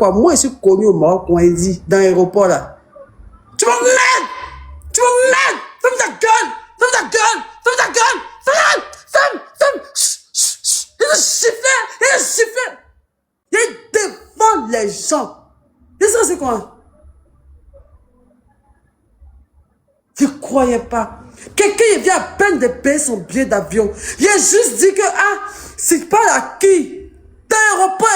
quoi? Moi, je suis connu au Maroc, on a dit, dans l'aéroport là. Tu vas me mettre! Tu vas me mettre! Ferme ta gueule! Ferme ta gueule! Ferme ta gueule! Ferme! Il suffit! Il défend les gens. Et ça, c'est quoi? Je ne croyais pas. Quelqu'un, il vient à peine de payer son billet d'avion. Il a juste dit que, c'est pas la qui. Dans l'aéroport,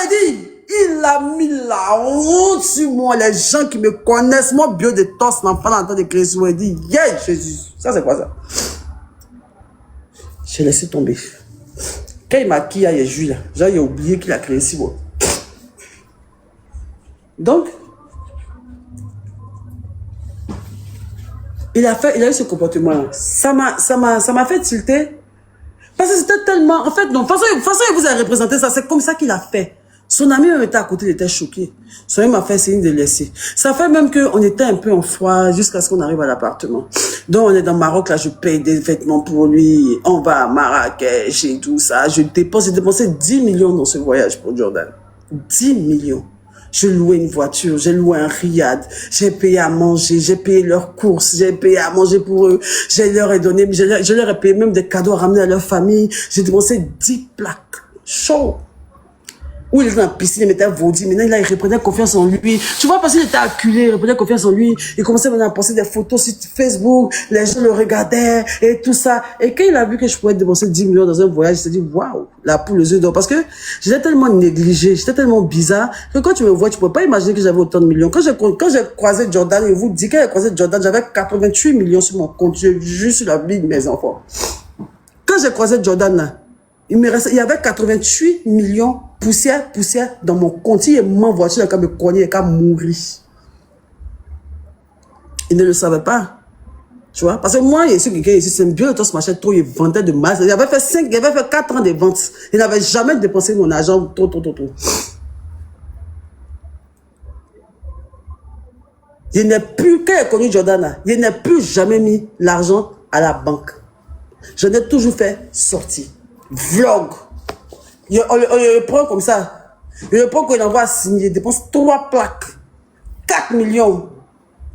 il a mis la honte sur moi. Les gens qui me connaissent, mon bio de torse, l'enfant dans le temps de Christ, il dit, yeah, Jésus. Ça, c'est quoi ça? J'ai laissé tomber. Quand il m'a qui, il y a juillet, là. Genre, il a oublié qu'il a créé si bon. Donc, il a eu ce comportement-là. Ça m'a fait tilter. Parce que c'était tellement... En fait, non. De toute façon, il vous a représenté ça. C'est comme ça qu'il a fait. Son ami même était à côté, il était choqué. Son ami m'a fait signe de laisser. Ça fait même qu'on était un peu en froid jusqu'à ce qu'on arrive à l'appartement. Donc, on est dans le Maroc, là, je paye des vêtements pour lui. On va à Marrakech et tout ça. J'ai dépensé 10 millions dans ce voyage pour Jordan. 10 millions. J'ai loué une voiture, j'ai loué un riad, j'ai payé à manger, j'ai payé leurs courses, j'ai payé à manger pour eux, je leur ai donné, je leur ai payé même des cadeaux à ramener à leur famille. J'ai dépensé 10 plaques. Chaud. Où il était dans la piscine, il m'était vaudi. Maintenant, il reprenait confiance en lui. Tu vois, parce qu'il était acculé, il reprenait confiance en lui. Il commençait maintenant à poster des photos sur Facebook. Les gens le regardaient et tout ça. Et quand il a vu que je pouvais dépenser 10 millions dans un voyage, il s'est dit, waouh, la poule aux yeux d'or. Parce que j'étais tellement négligé, j'étais tellement bizarre que quand tu me vois, tu peux pas imaginer que j'avais autant de millions. Quand j'ai croisé Jordan, je vous dis, quand j'ai croisé Jordan, j'avais 88 millions sur mon compte. Je jure sur la vie de mes enfants. Quand j'ai croisé Jordan, là, il y avait 88 millions poussière dans mon compte. Il m'en voiture, il a me cogner, il a mouru. Il ne le savait pas. Tu vois? Parce que moi, il y a quelqu'un ici, c'est un bio de tous machin, trop, il vendait de masse. Il avait fait 4 ans de vente. Il n'avait jamais dépensé mon argent, trop. Il n'est plus, quand il a connu Jordan, il n'a plus jamais mis l'argent à la banque. Je l'ai toujours fait sortir. Vlog. On le prend comme ça. Il le prend qu'on envoie à signer. Il dépense 3 plaques. 4 millions.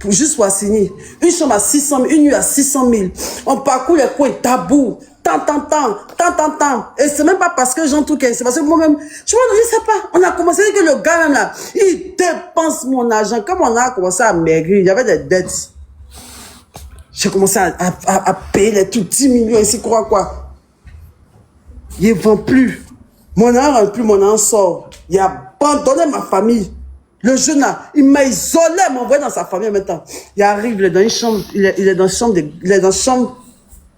Juste pour signer. Une chambre à 600 000. Une nuit à 600 000. On parcourt les coins tabous. Tant. Et c'est même pas parce que j'en trouve c'est parce que moi-même, tu vois, je sais pas. On a commencé que le gars même là, il dépense mon argent. Comme on a commencé à maigrir, il y avait des dettes. J'ai commencé à payer les tout 10 millions ici, quoi. Il ne vend plus. Mon âme rentre plus, mon âme sort. Il a abandonné ma famille. Le jeune là, il m'a isolé, m'a envoyé dans sa famille maintenant. Il arrive, il est dans une chambre, il est dans la chambre des garçons,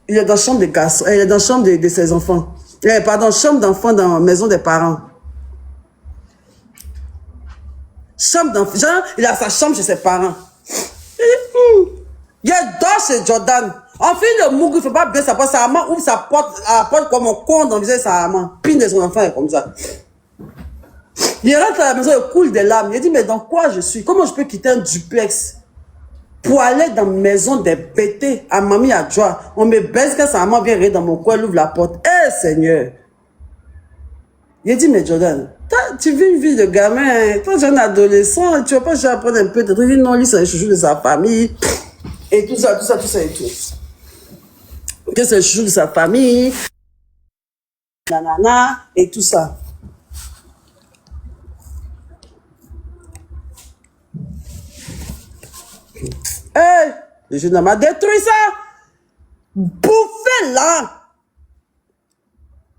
il est dans la chambre de ses enfants. Pardon, chambre d'enfants dans la maison des parents. Chambre d'enfants, genre, il a sa chambre chez ses parents. Il dort chez Jordan. En fait, le mougou, il ne fait pas bien sa porte. Sa maman ouvre sa porte, à la porte comme un con dans le visage de sa maman. Pine de son enfant est comme ça. Il rentre à la maison, il coule des larmes. Il dit, mais dans quoi je suis? Comment je peux quitter un duplex pour aller dans la maison des bêtés à Mamie Adjoa? On me baisse quand sa maman vient rire dans mon coin, elle ouvre la porte. Eh, Seigneur! Il dit, mais Jordan, tu vis une vie de gamin. Toi, tu es un adolescent. Tu ne vas pas juste apprendre un peu de trucs. Il dit, non, lui, c'est le chouchou de sa famille. Et tout ça et tout. Que c'est le chouchou de sa famille, nanana, et tout ça. Le jeune homme a détruit ça. Bouffé là.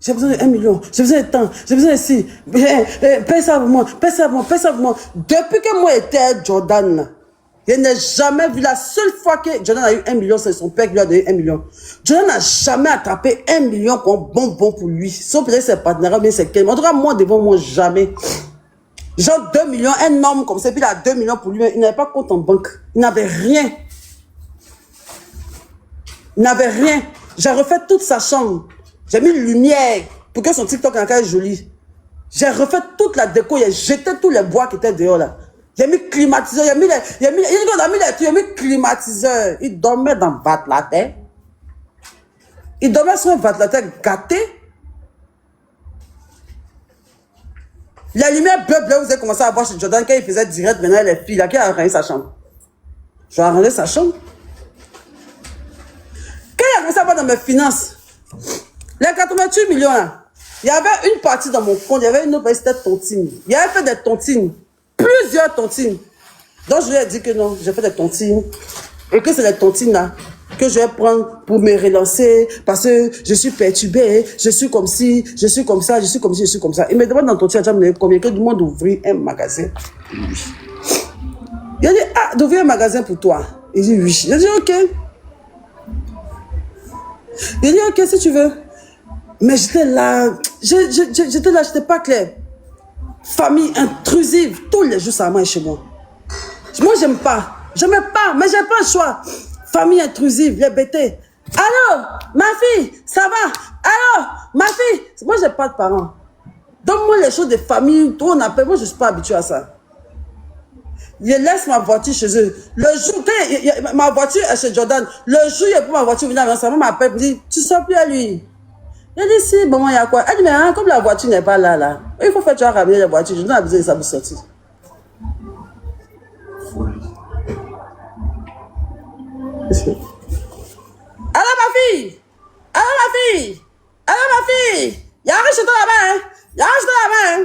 J'ai besoin de 1 million, j'ai besoin de temps, j'ai besoin de ci. Paye ça pour moi. Depuis que moi j'étais Jordan là, je n'ai jamais vu, la seule fois que Jordan a eu 1 million, c'est son père qui lui a donné 1 million. Jordan n'a jamais attrapé 1 million comme bonbon pour lui. Sauf peut-être ses partenaires, mais c'est quel. En tout cas, moi, devant moi, jamais. Genre 2 millions, un homme comme ça, puis il a 2 millions pour lui, il n'avait pas compte en banque. Il n'avait rien. J'ai refait toute sa chambre. J'ai mis une lumière pour que son TikTok soit joli. J'ai refait toute la déco, j'ai jeté tous les bois qui étaient dehors là. J'ai mis climatiseur, il a mis climatiseur. Il dormait dans Vatlater. Il dormait sur un Vatlater gâté. La lumière bleu, vous avez commencé à voir chez Jordan quand il faisait direct, maintenant les filles, là, qui a arrangé sa chambre. Je vais arranger sa chambre. Quand il a commencé à voir dans mes finances, les 88 millions là, il y avait une partie dans mon compte, il y avait une autre partie, c'était tontine. Il avait fait des tontines, plusieurs tontines. Donc je lui ai dit que non, j'ai fait des tontines. Et que c'est les tontines là que je vais prendre pour me relancer parce que je suis perturbée, je suis comme ci, je suis comme ça, je suis comme ci, je suis comme ça. Il me demande dans ton tu as déjà me combien que du monde d'ouvrir un magasin. Il a dit, ah, d'ouvrir un magasin pour toi. Il dit oui. J'ai dit ok. Il dit ok si tu veux. Mais j'étais là, j'étais pas clair. Famille intrusive, tous les jours ça marche chez moi. Moi j'aime pas, mais j'ai pas le choix. Famille intrusive, les bêtés. Allô, ma fille, ça va? Allô, ma fille. Moi j'ai pas de parents. Donne-moi les choses de famille, tout on appelle, moi je suis pas habituée à ça. Je laisse ma voiture chez eux. Le jour, ma voiture est chez Jordan. Le jour, il y a pour ma voiture venir à la maison, m'appelle, me dit, tu sors plus à lui. Il dit, si, bon, il y a quoi? Elle dit, mais hein, comme la voiture n'est pas là, il faut faire, tu vas ramener la voiture. Je n'ai pas besoin de ça pour sortir. Allô, ma fille! Allô, ma fille! Allô, ma fille! Il y a un chez toi là-bas, hein? Il y a un chez toi là-bas, hein?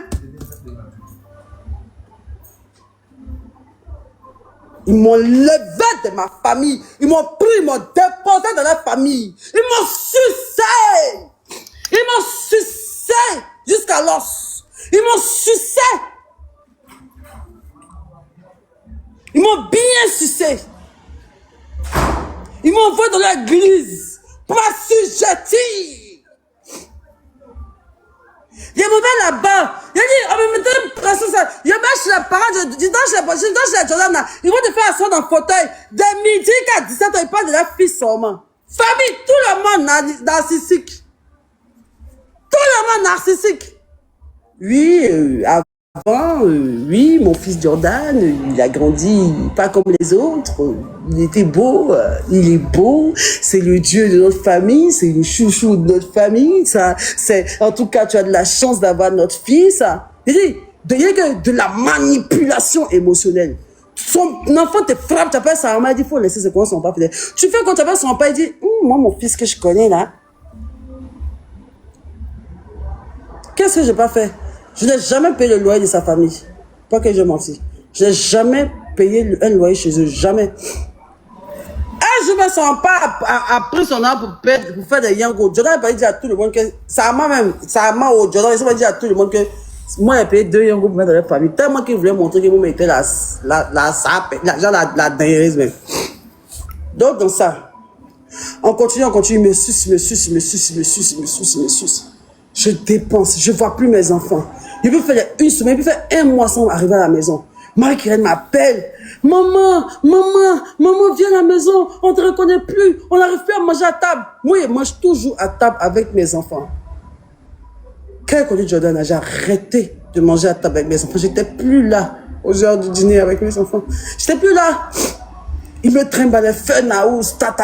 Ils m'ont levé de ma famille. Ils m'ont pris, ils m'ont déposé dans leur famille. Ils m'ont sucé. Ils m'ont sucé jusqu'à l'os. Ils m'ont sucé. Ils m'ont bien sucé. Ils m'ont envoyé dans l'église pour m'assujettir. Il mauvais là-bas. Il a dit, on me mettait une pression. Il m'a chez les parents, je dis, chez Jordan, ils vont te faire asseoir dans le fauteuil. Dès midi qu'à 17 ans, ils parlent de leur fils seulement. Famille, tout le monde narcissique. Tout le monde narcissique. Oui, avant, oui, mon fils Jordan, il a grandi pas comme les autres. Il était beau, il est beau. C'est le Dieu de notre famille, c'est le chouchou de notre famille. Ça, c'est, en tout cas, tu as de la chance d'avoir notre fils. Il dit, de la manipulation émotionnelle. Son enfant te frappe, tu appelles sa maman, il dit, il faut laisser ses son papa. Tu fais quand tu appelles son papa, il dit, moi, mon fils que je connais là, qu'est-ce que j'ai pas fait? Je n'ai jamais payé le loyer de sa famille. Pas que je mentis. Je n'ai jamais payé un loyer chez eux. Jamais. Un jour, son père a pris son arbre pour faire des yango. Jordan a dit à tout le monde que ça m'a au Jordan. Il m'a dit à tout le monde que moi, j'ai payé 2 yango pour mettre dans la famille. Tellement qu'il voulait montrer que moi, j'étais la dinguerie même. Donc, dans ça, on continue, me suce. Je dépense, je ne vois plus mes enfants. Il peut faire une semaine, il peut faire un mois sans arriver à la maison. Marie-Kérène m'appelle. Maman, viens à la maison, on ne te reconnaît plus, on n'arrive plus à manger à table. Moi, je mange toujours à table avec mes enfants. Quand j'ai connu Jordan, j'ai arrêté de manger à table avec mes enfants. J'étais plus là aux heures du dîner avec mes enfants. J'étais plus là. Il me trimbalait feu naous, ta.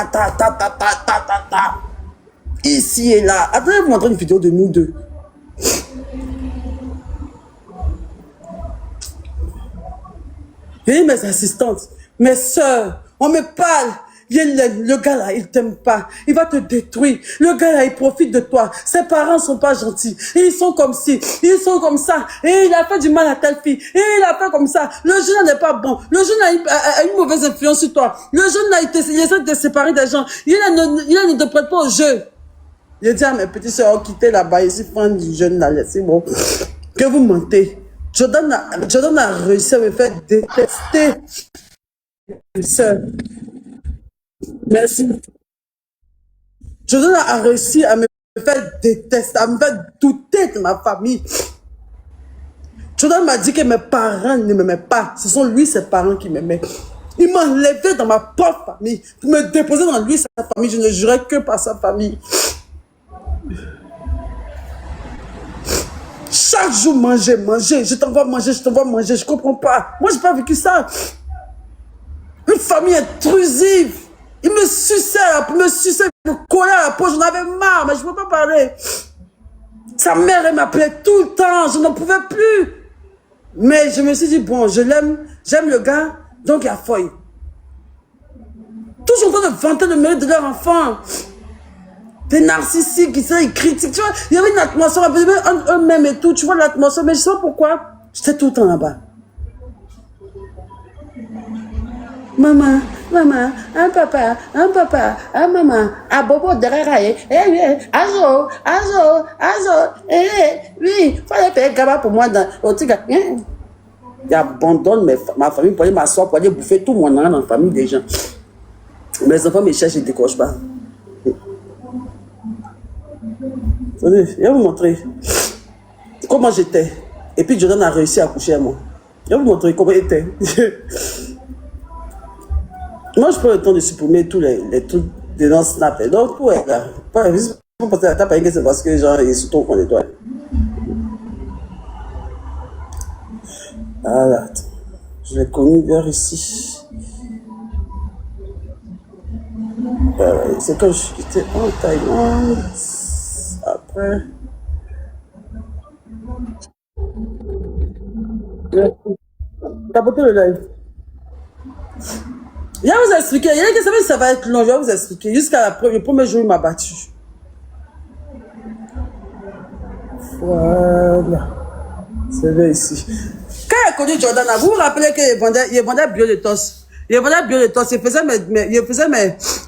Ici et là. Attendez, vous montrez une vidéo de nous deux. Et mes assistantes, mes soeurs, on me parle. Le gars là, il t'aime pas. Il va te détruire. Le gars là, il profite de toi. Ses parents sont pas gentils. Ils sont comme ci, ils sont comme ça. Et il a fait du mal à telle fille. Et il a fait comme ça. Le jeune n'est pas bon. Le jeune a une mauvaise influence sur toi. Le jeune là, il essaie de te séparer des gens. Il ne te prête pas au jeu. Je dis à mes petites soeurs, quittez là-bas, ici, prendre du jeune là, c'est bon. Que vous mentez. Jordan a réussi à me faire détester. Sœur. Merci. Jordan a réussi à me faire détester, à me faire douter de ma famille. Jordan m'a dit que mes parents ne m'aimaient pas. Ce sont lui, ses parents qui m'aimaient. Il m'a enlevé dans ma propre famille. Pour me déposer dans lui, sa famille. Je ne jurais que par sa famille. Chaque jour, manger. Je t'envoie manger, je comprends pas. Moi, j'ai pas vécu ça. Une famille intrusive. Il me suçait, il me collait à la peau. J'en avais marre, mais je ne peux pas parler. Sa mère, elle m'appelait tout le temps. Je n'en pouvais plus. Mais je me suis dit, bon, je l'aime, j'aime le gars, donc il y a folie. Toujours en train de vanter le mérite de leur enfant. Des narcissiques, ils critiquent, tu vois. Il y avait une atmosphère, eux-mêmes et tout, tu vois l'atmosphère, mais je sais pas pourquoi. J'étais tout le temps là-bas. Maman, maman, un papa, maman, à bobo derrière, azo, oui, fallait payer gaba pour moi dans au tigre. J'abandonne ma famille pour aller m'asseoir, pour aller bouffer tout mon argent dans la famille des gens. Mes enfants me cherchent et ne décrochent pas. Attendez, je vais vous montrer comment j'étais. Et puis Jordan a réussi à coucher à moi. Je vais vous montrer comment il était. Moi, je prends le temps de supprimer tous les trucs de dans Snap. Donc, ouais, là, pas passer la tape avec c'est parce que genre, ils sont trop qu'on nettoie. Voilà, attends. Je l'ai connu vers ici. C'est quand j'étais en Thaïlande. Après. T'as porté le live. Je vais vous expliquer. Il y a que ça va être long. Je vais vous expliquer. Jusqu'à le premier jour, il m'a battu. Voilà. C'est là ici. Quand il a connu Jordan, vous vous rappelez qu'il vendait bio de toss. Il vendait bio de toss. Il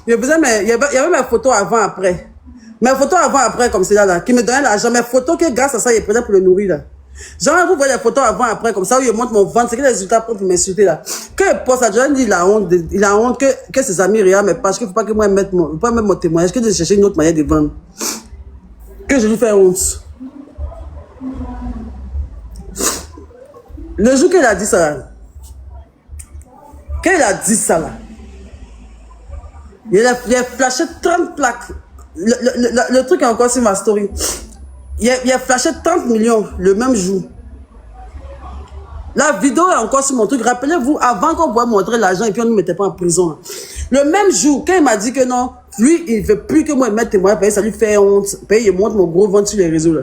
y avait mes photos avant-après. Mes photos avant-après, comme celle là, qui me donnait l'argent. Mes photos que grâce à ça, il prenait pour le nourrir là. Genre, vous voyez les photos avant-après, comme ça, où il montre mon ventre, c'est que les résultats pour m'insulter là. Quand il poste ça, Jordan dit, il a honte que ses amis regardent mes pages, qu'il ne faut pas que moi mette mon témoignage, que de chercher une autre manière de vendre. Que je lui fais honte. Le jour qu'il a dit ça là, quand il a dit ça là, il a flashé 30 plaques. Le truc est encore sur ma story. Il a flashé 30 millions le même jour. La vidéo est encore sur mon truc. Rappelez-vous, avant qu'on pouvait montrer l'argent et puis on ne nous mettait pas en prison. Le même jour, quand il m'a dit que non, lui, il ne veut plus que moi mette témoin, ça lui fait honte. Puis il montre mon gros ventre sur les réseaux là.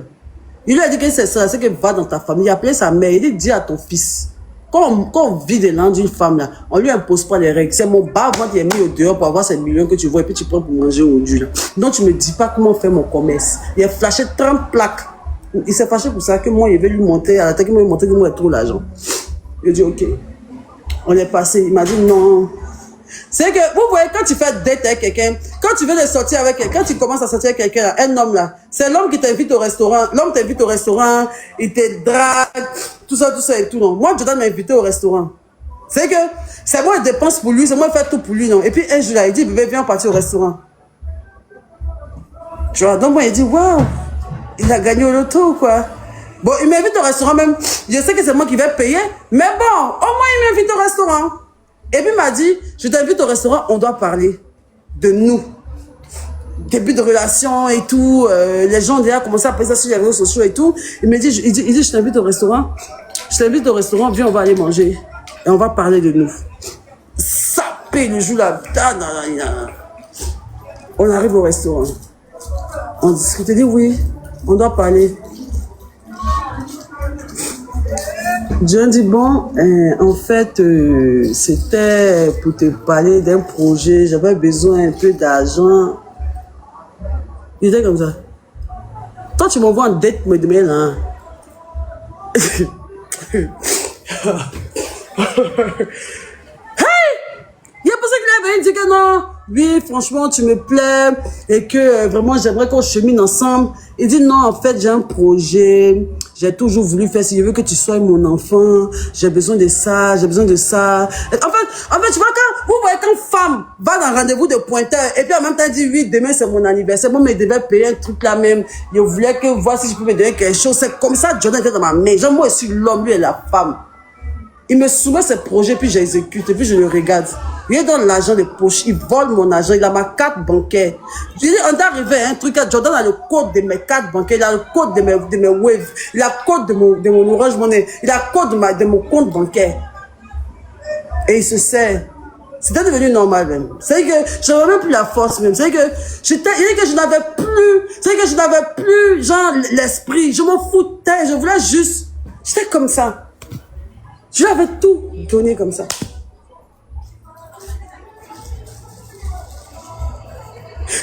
Il lui a dit que c'est ça, c'est que va dans ta famille. Il a appelé sa mère, il dit, dis à ton fils. Quand on vit des langues d'une femme là, on lui impose pas les règles. C'est mon bas-ventre qui est mis au dehors pour avoir ces millions que tu vois et puis tu prends pour manger aujourd'hui là. Donc tu me dis pas comment faire mon commerce. Il a flashé 30 plaques. Il s'est fâché pour ça que moi il veut lui monter à la tête, qu'il m'a montré que moi il trop l'argent. Il a dit ok. On est passé. Il m'a dit non. C'est que, vous voyez, quand tu fais date avec quelqu'un, quand tu veux de sortir avec quelqu'un, quand tu commences à sortir avec quelqu'un, un homme là, c'est l'homme qui t'invite au restaurant. L'homme t'invite au restaurant, il te drague, tout ça et tout, non. Moi, Jordan m'a invité au restaurant. C'est que, c'est moi, je dépense pour lui, c'est moi, je fais tout pour lui, non. Et puis, un jour là, il dit, bébé, viens partir au restaurant. Tu vois, donc moi, il dit, waouh, il a gagné au loto, quoi. Bon, il m'invite au restaurant même. Je sais que c'est moi qui vais payer, mais bon, au moins, il m'invite au restaurant. Et puis il m'a dit, je t'invite au restaurant, on doit parler de nous. Début de relation et tout, les gens déjà commencé à passer ça sur les réseaux sociaux et tout. Il me dit, je t'invite au restaurant, viens, on va aller manger. Et on va parler de nous. Sapé le jour là, on arrive au restaurant. On discute, il dit oui, on doit parler. John dit, bon, en fait, c'était pour te parler d'un projet, j'avais besoin un peu d'argent. Il était comme ça. Toi, tu m'envoies en dette, me demander là. Il y a personne qui l'avait dit que non. Oui, franchement, tu me plais et que vraiment, j'aimerais qu'on chemine ensemble. Il dit non, en fait, j'ai un projet. J'ai toujours voulu faire, si je veux que tu sois mon enfant, j'ai besoin de ça, j'ai besoin de ça. Et en fait, tu vois, quand vous voyez qu'une femme va dans un rendez-vous de pointeur et puis en même temps elle dit oui, demain c'est mon anniversaire, moi, je devais payer un truc là même. Je voulais que voir si je pouvais me donner quelque chose. C'est comme ça, Jordan était dans ma main. Genre, moi, je suis l'homme, lui et la femme. Il me soumet ses projets, puis j'exécute, et puis je le regarde. Il donne l'argent de poche, il vole mon argent, il a ma carte bancaire. Je dis, on est arrivé à un truc, Jordan a le code de mes cartes bancaires, il a le code de mes waves, il a le code de mon Orange Money, il a le code de mon compte bancaire. Et il se sert. C'était devenu normal même. C'est que je n'avais même plus la force même. C'est que je n'avais plus, genre, l'esprit. Je m'en foutais, je voulais juste, j'étais comme ça. Je lui avais tout donné comme ça.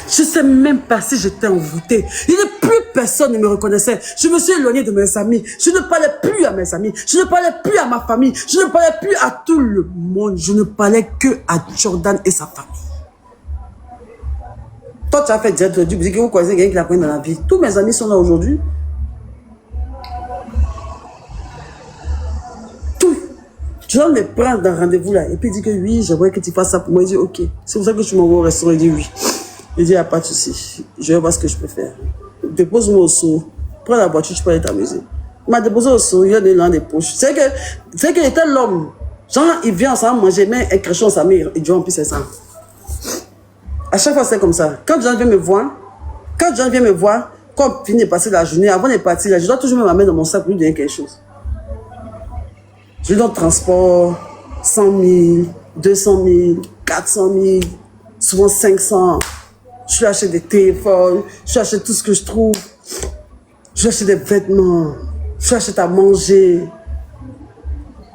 Je ne sais même pas si j'étais envoûtée. Il n'y a plus personne ne me reconnaissait. Je me suis éloignée de mes amis. Je ne parlais plus à mes amis. Je ne parlais plus à ma famille. Je ne parlais plus à tout le monde. Je ne parlais que à Jordan et sa famille. Toi, tu as fait direct du musique que vous connaissez quelqu'un qui l'a pris dans la vie. Tous mes amis sont là aujourd'hui. Tout. Jordan me prend dans rendez-vous là. Et puis il dit que oui, j'aimerais que tu fasses ça pour moi. Il dit ok. C'est pour ça que je m'envoie au restaurant. Il dit oui. Il dit, il n'y a pas de souci. Je vais voir ce que je peux faire. Dépose-moi au seau. Prends la voiture, tu peux aller t'amuser. Il m'a déposé au seau, il a donné dans les poches. C'est qu'il était l'homme. Genre, il vient ensemble manger, mais un crachon ensemble, il dit, en plus, c'est ça. À chaque fois, c'est comme ça. Quand Jean vient me voir, quand on finit de passer la journée, avant de partir, là, je dois toujours me ramener dans mon sac pour lui donner quelque chose. Je lui donne transport, 100 000, 200 000, 400 000, souvent 500. Je lui achète des téléphones, je lui achète tout ce que je trouve. Je lui achète des vêtements, je lui achète à manger.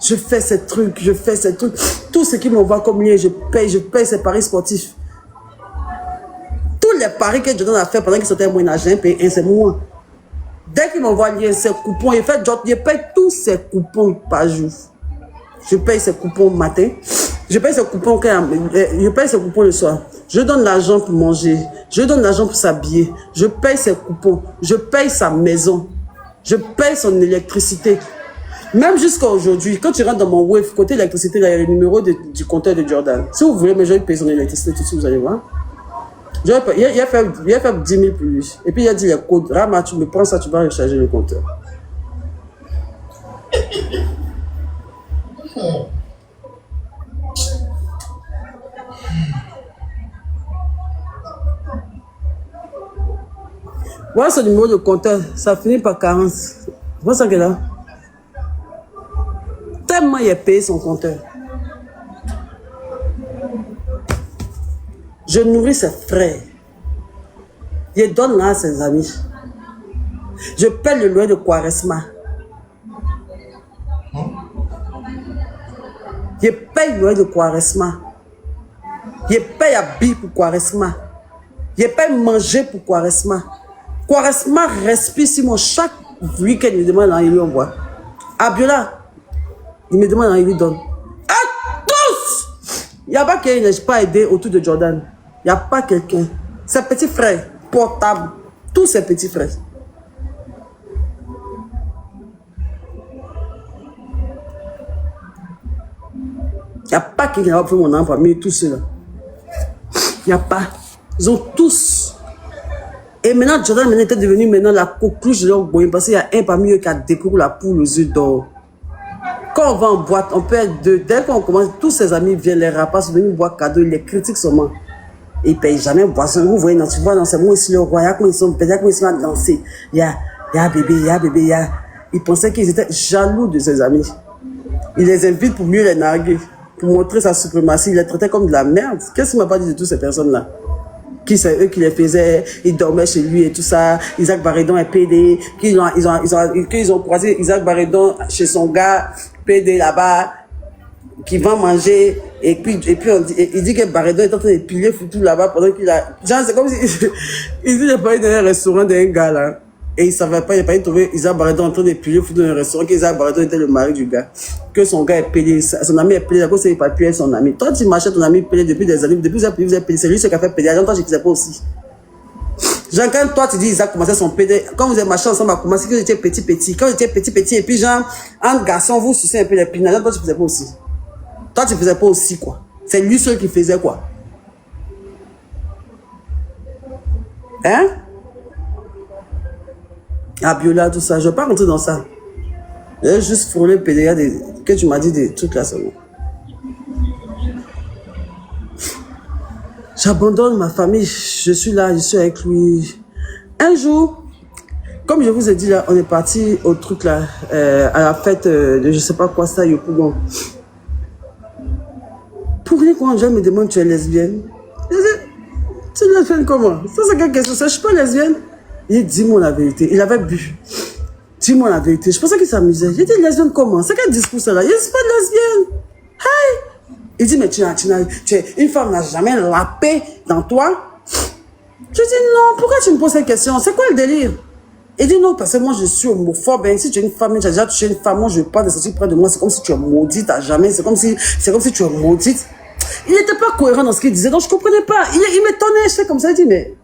Je fais ces trucs, Tout ce qui m'envoie comme lien, je paye ses paris sportifs. Tous les paris que Jordan a fait pendant qu'il sortait moi, il n'a jamais payé un, c'est moi. Dès qu'il m'envoie lien, ses coupons, il paye tous ses coupons par jour. Je paye ses coupons matin. Je paye ses coupons le soir. Je donne l'argent pour manger. Je donne l'argent pour s'habiller. Je paye ses coupons. Je paye sa maison. Je paye son électricité. Même jusqu'à aujourd'hui, quand tu rentres dans mon wave, côté électricité, là, il y a le numéro du compteur de Jordan. Si vous voulez, mais je vais payer son électricité tout de suite, vous allez voir. Il a fait 10 000 pour lui. Et puis il a dit les codes. Rama, tu me prends ça, tu vas recharger le compteur. Voilà ce numéro de compteur, ça finit par 40. C'est pas ça qu'elle a. Tellement il a payé son compteur. Je nourris ses frères. Je donne là à ses amis. Je paie le loyer de Quaresma. Je paye le loyer de Quaresma. Je paye habiller pour Quaresma. Je paye manger pour Quaresma. Quaresma respire sur moi chaque week-end. Il me demande un il envoie. Abiola, il me demande un il lui donne. À tous! Il n'y a pas quelqu'un qui n'a pas aidé autour de Jordan. Il n'y a pas quelqu'un. Ses petits frères, portables, tous ses petits frères. Il n'y a pas quelqu'un qui n'a pas fait mon enfant, mais tous ceux-là. Il n'y a pas. Ils ont tous. Et maintenant, Jordan était devenu la coqueluche de leur boyau parce qu'il y a un parmi eux qui a découvert la poule aux yeux d'or. Quand on va en boîte, on peut être deux. Dès qu'on commence, tous ses amis viennent, les rapaces, venir boire cadeau, ils les critiquent seulement. Ils ne payent jamais boisson. Vous voyez, tu vois dans ces mots ici, le roi, il y a comment ils sont dansés. Il y a bébé. Ils pensaient qu'ils étaient jaloux de ses amis. Il les invite pour mieux les narguer, pour montrer sa suprématie. Il les traitait comme de la merde. Qu'est-ce qu'il m'a pas dit de toutes ces personnes-là? Qui c'est eux qui les faisaient, ils dormaient chez lui et tout ça. Isaac Barédon est PD, qu'ils ont croisé Isaac Barédon chez son gars, PD là-bas, qui va manger, et puis il dit que Barédon est en train de piler foutu là-bas pendant qu'il a, genre c'est comme si, il dit qu'il est parti dans un restaurant d'un gars là, et il savait pas, il a pas trouvé Isaac Barédon en train de piler foutu dans un restaurant, qu'Isaac Barédon était le mari du gars, que son gars est pédé, son ami est pédé, à cause c'est pas pu être son ami. Toi tu marchais ton ami pédé depuis des années, depuis que vous êtes pédé, c'est lui ce qui a fait pédé, toi je ne faisais pas aussi. Genre, quand toi, tu dis, Isaac commençait son PD, quand vous êtes marché ensemble, à commencer, quand vous étiez petit, quand vous étiez petit, et puis genre, en garçon, vous sucez un peu les pinards, toi, tu faisais pas aussi. Toi, tu faisais pas aussi, quoi. C'est lui seul qui faisait, quoi. Hein? Abiola, tout ça, je vais pas rentrer dans ça. J'ai juste frôlé le PDA que tu m'as dit des trucs là, seulement. J'abandonne ma famille, je suis là, je suis avec lui. Un jour, comme je vous ai dit là, on est parti au truc là, à la fête de je sais pas quoi ça, Yopougon. Pour rien quand je me demande tu es lesbienne. Je dis, tu es lesbienne comment? Ça c'est quelle question? Je suis pas lesbienne. Il dit dis-moi la vérité. Il avait bu. dis-moi la vérité. Je pensais qu'il s'amusait. J'ai dit, lesbienne comment? C'est quel discours ça là? Il dit, pas de lesbienne. Hey! Il dit, mais une femme n'a jamais la paix dans toi. Je dis, non, pourquoi tu me poses cette question? C'est quoi le délire? Il dit, non, parce que moi, je suis homophobe. Hein. Si tu es une femme, tu as déjà touché une femme, moi, je ne veux pas de sortir près de moi. C'est comme si tu es maudite à jamais. C'est comme si tu es maudite. Il n'était pas cohérent dans ce qu'il disait, donc je ne comprenais pas. Il m'étonnait, je fais comme ça, il dit, mais...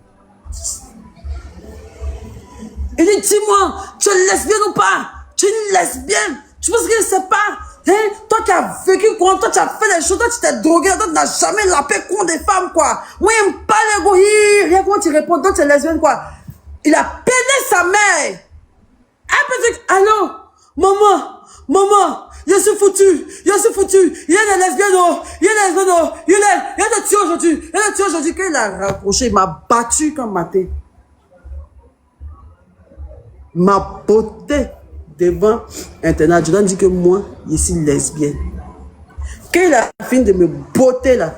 Il dit, dis-moi, tu es lesbienne ou pas? Tu es une lesbienne? Tu penses qu'il ne sait pas? Hein? Toi qui as vécu quoi? Toi tu as fait des choses, toi tu t'es drogué, toi tu n'as jamais la paix contre des femmes quoi. Moi il n'aime pas les gorilles. Regarde comment tu réponds, toi tu es lesbienne quoi. Il a pédé sa mère. Un petit, allô? Maman, je suis foutu. Il y a des lesbiennes, oh. Il y a des lesbiennes, oh. Il y a des tueurs aujourd'hui. Quand il a rapproché, il m'a battu comme maté. Ma beauté devant Internet. Jordan dit que moi, je suis lesbienne. Quand il a fini de me botter là,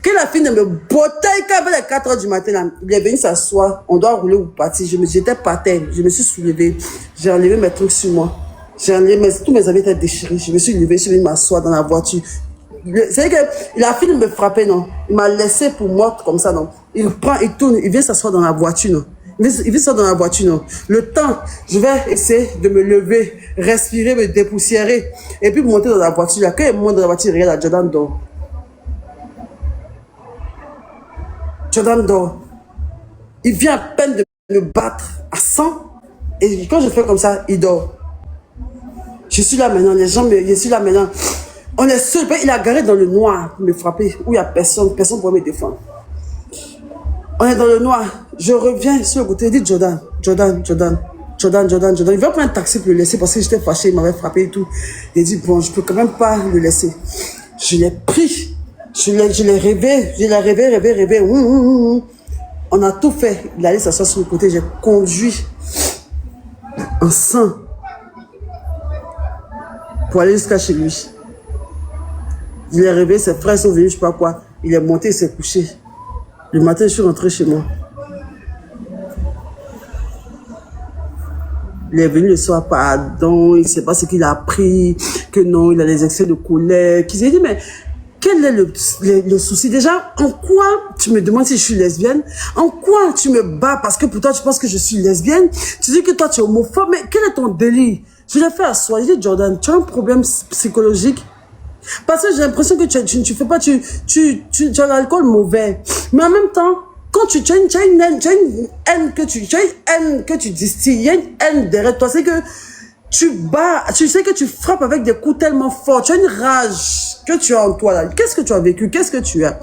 quand il avait les 4 h du matin, là, il est venu s'asseoir, on doit rouler ou partir. J'étais par terre, je me suis soulevée, j'ai enlevé mes trucs sur moi. Tous mes habits étaient déchirés, je me suis levée, je suis venue m'asseoir dans la voiture. C'est qu'il a fini de me frapper, non. Il m'a laissé pour morte comme ça, non. Il prend, il tourne, il vient s'asseoir dans la voiture, non. Il vient s'asseoir dans la voiture, non. Le temps, je vais essayer de me lever, respirer, me dépoussiérer, et puis monter dans la voiture. Là. Quand il monte dans la voiture, il regarde Jordan dort. Jordan dort. Il vient à peine de me battre à 100, et quand je fais comme ça, il dort. Je suis là maintenant, je suis là maintenant. On est seul, il a garé dans le noir pour me frapper, où il n'y a personne pour me défendre. On est dans le noir, je reviens sur le côté, il dit Jordan. Il veut prendre un taxi pour le laisser parce que j'étais fâché, il m'avait frappé et tout. Il dit bon, je peux quand même pas le laisser. Je l'ai pris, je l'ai rêvé. On a tout fait, il allait s'asseoir sur le côté, j'ai conduit en sang pour aller jusqu'à chez lui. Je l'ai rêvé, ses frères sont venus, je sais pas quoi. Il est monté, il s'est couché. Le matin, je suis rentré chez moi. Il est venu le soir, pardon, il ne sait pas ce qu'il a appris, que non, il a des excès de colère. Il s'est dit, mais quel est le souci? Déjà, en quoi tu me demandes si je suis lesbienne? En quoi tu me bats parce que pour toi, tu penses que je suis lesbienne? Tu dis que toi, tu es homophobe, mais quel est ton délit? Je l'ai fait asseoir. Je dis, Jordan, tu as un problème psychologique? Parce que j'ai l'impression que tu fais pas, tu as l'alcool mauvais. Mais en même temps, quand tu as une haine que tu distilles, il y a une haine derrière toi. C'est que tu bats, tu sais que tu frappes avec des coups tellement forts. Tu as une rage que tu as en toi là. Qu'est-ce que tu as vécu? Qu'est-ce que tu as?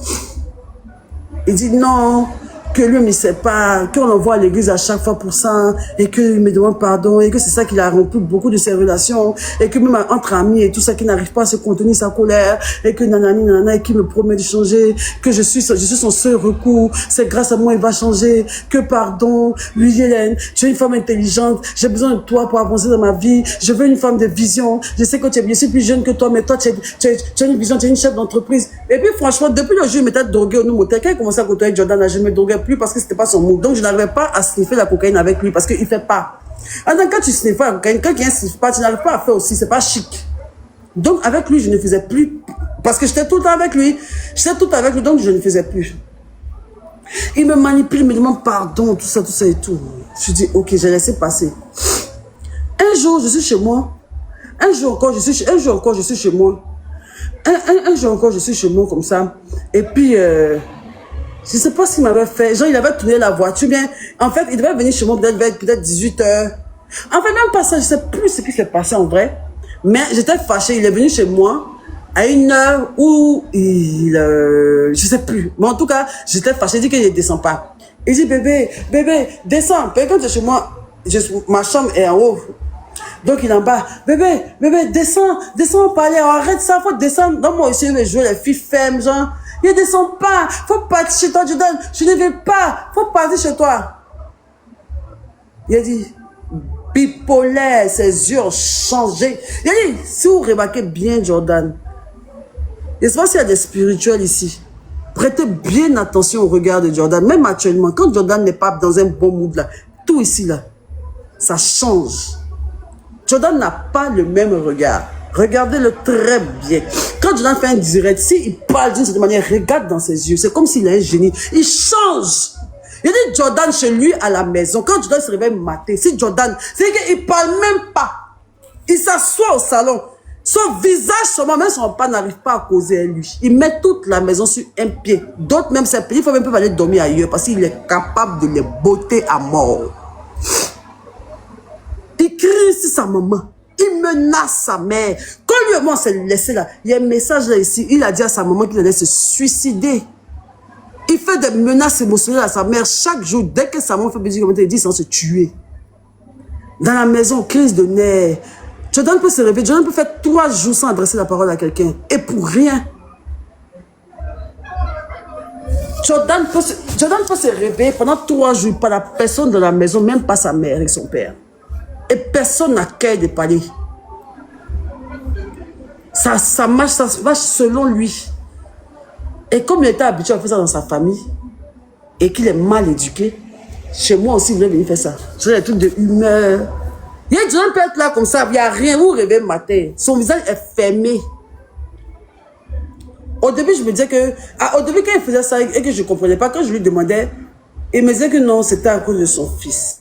Il dit non, que lui, il ne sait pas, qu'on l'envoie à l'église à chaque fois pour ça, et qu'il me demande pardon, et que c'est ça qu'il a rompu beaucoup de ses relations, et que même entre amis et tout ça, qu'il n'arrive pas à se contenir sa colère, et que nanana, et qu'il me promet de changer, que je suis son seul recours, c'est grâce à moi il va changer, que pardon, lui Hélène, tu es une femme intelligente, j'ai besoin de toi pour avancer dans ma vie, je veux une femme de vision, je sais que je suis plus jeune que toi, mais toi tu as une vision, tu es une chef d'entreprise. Et puis franchement, depuis le jour où il m'était drogué au motel, quand il commençait à côtoyer avec Jordan, je me droguais plus parce que c'était pas son mood. Donc je n'arrivais pas à sniffer la cocaïne avec lui parce qu'il fait pas. Alors quand tu sniffes la cocaïne, quand quelqu'un sniffe pas, tu n'arrives pas à faire aussi, c'est pas chic. Donc avec lui, je ne faisais plus parce que j'étais tout le temps avec lui. Donc je ne faisais plus. Il me manipule, il me demande pardon, tout ça et tout. Je dis ok, j'ai laissé passer. Un jour, je suis chez moi. Un jour encore, je suis chez moi. Un jour encore, je suis chez moi comme ça. Et puis je ne sais pas ce qu'il m'avait fait. Genre, il avait tourné la voiture. Bien, en fait, il devait venir chez moi peut-être 18 h. En fait, même pas ça. Je ne sais plus ce qui s'est passé en vrai. Mais j'étais fâchée. Il est venu chez moi à une heure où je ne sais plus. Mais en tout cas, j'étais fâchée. Il dit qu'il ne descend pas. Il dit, bébé, descends. Puis quand tu es chez moi, ma chambre est en haut. Donc il est en bas. Bébé, descends au palais. Arrête ça, faut descendre. Donc moi aussi, je vais jouer les filles fermes, genre. Il ne descend pas. Faut partir chez toi, Jordan. Je ne vais pas. Faut partir chez toi. Il a dit, bipolaire, ses yeux ont changé. Il a dit, si vous remarquez bien, Jordan, je ne sais pas s'il y a des spirituels ici. Prêtez bien attention au regard de Jordan. Même actuellement, quand Jordan n'est pas dans un bon mood là, tout ici là, ça change. Jordan n'a pas le même regard. Regardez-le très bien. Quand Jordan fait un direct, s'il parle d'une certaine manière, regarde dans ses yeux. C'est comme s'il est un génie. Il change. Il dit Jordan chez lui à la maison. Quand Jordan se réveille matin, si Jordan, c'est qu'il ne parle même pas. Il s'assoit au salon. Son visage, seulement, même son père n'arrive pas à causer à lui. Il met toute la maison sur un pied. D'autres même, c'est il faut même pas aller dormir ailleurs parce qu'il est capable de les botter à mort. Il crie sur sa maman. Il menace sa mère. Quand lui et moi on s'est laissé là, il y a un message là ici. Il a dit à sa maman qu'il allait se suicider. Il fait des menaces émotionnelles à sa mère chaque jour. Dès que sa maman fait plaisir, il dit sans se tuer. Dans la maison, crise de nerfs. Jordan peut se réveiller. Jordan peut faire 3 jours sans adresser la parole à quelqu'un. Et pour rien. Jordan peut se réveiller pendant 3 jours. Pas la personne dans la maison, même pas sa mère et son père. Et personne n'a qu'à de parler. Ça marche selon lui. Et comme il était habitué à faire ça dans sa famille, et qu'il est mal éduqué, chez moi aussi, il voulait venir faire ça. J'ai des trucs de humeur. Il y a des gens qui peuvent être là comme ça, il n'y a rien, vous rêvez le matin. Son visage est fermé. Au début, je me disais que... au début, quand il faisait ça et que je ne comprenais pas, quand je lui demandais, il me disait que non, c'était à cause de son fils.